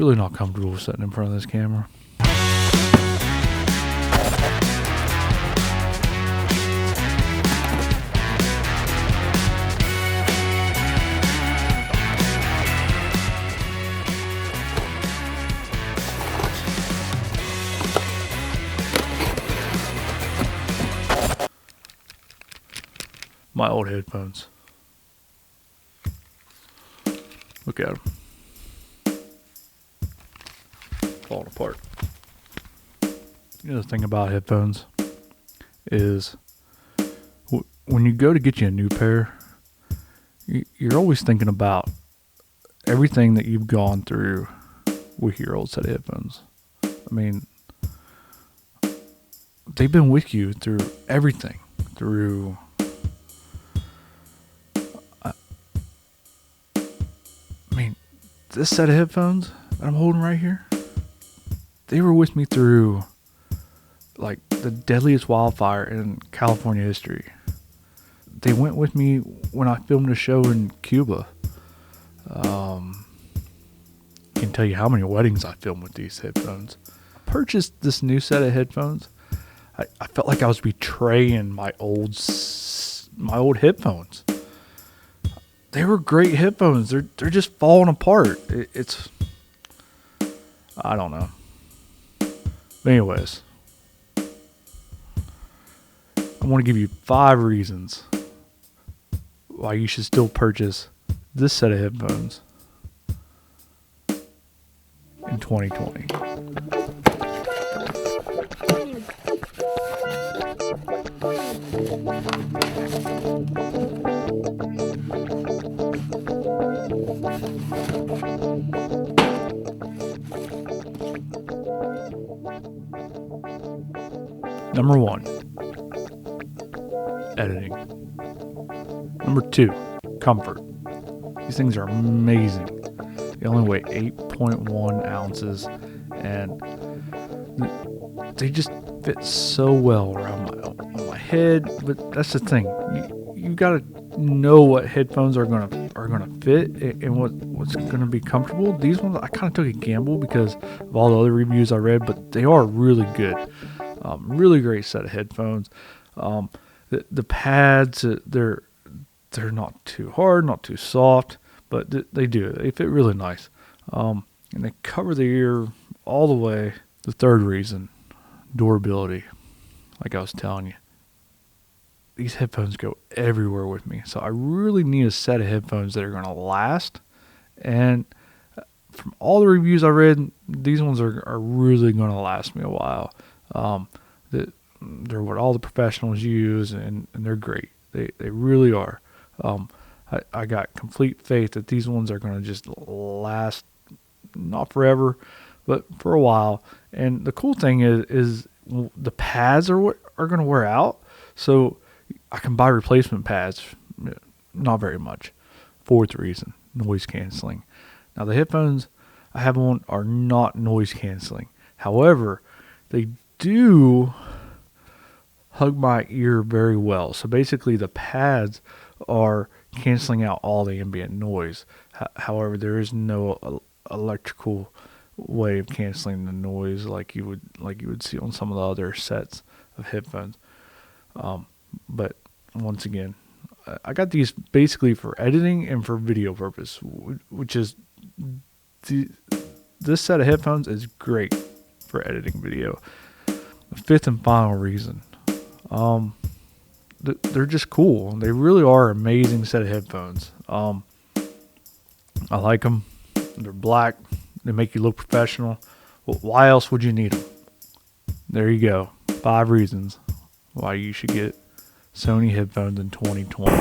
really not comfortable sitting in front of this camera. My old headphones. Look at them. Falling apart. The other thing about headphones is when you go to get you a new pair, you're always thinking about everything that you've gone through with your old set of headphones. I mean, they've been with you through everything. Through this set of headphones that I'm holding right here, they were with me through like the deadliest wildfire in California history. They went with me when I filmed a show in Cuba. I can't tell you how many weddings I filmed with these headphones. I purchased this new set of headphones. I felt like I was betraying my old headphones. They were great headphones. They're just falling apart. It's I don't know. But anyways, I want to give you 5 reasons why you should still purchase this set of headphones in 2020. Number 1, editing. Number 2, comfort. These things are amazing. They only weigh 8.1 ounces, and they just fit so well around my head. But that's the thing. You gotta know what headphones are gonna fit and what's gonna be comfortable. These ones I kind of took a gamble because of all the other reviews I read, but they are really good. Really great set of headphones. The pads, they're not too hard, not too soft, but they fit really nice. And they cover the ear all the way. The third reason, durability. Like I was telling you, these headphones go everywhere with me. So I really need a set of headphones that are going to last. And from all the reviews I read, these ones are really going to last me a while. They're what all the professionals use, and they're great. They really are. I got complete faith that these ones are going to just last, not forever, but for a while. And the cool thing is the pads are going to wear out, so I can buy replacement pads. Not very much. 4th reason, noise canceling. Now the headphones I have on are not noise canceling. However, they do hug my ear very well. So basically the pads are canceling out all the ambient noise. However, there is no electrical way of canceling the noise like you would see on some of the other sets of headphones. But once again, I got these basically for editing and for video purpose, which is this set of headphones is great for editing video. The 5th and final reason, they're just cool. They really are an amazing set of headphones. I like them. They're black. They make you look professional. Well, why else would you need them? There you go. 5 reasons why you should get Sony headphones in 2020.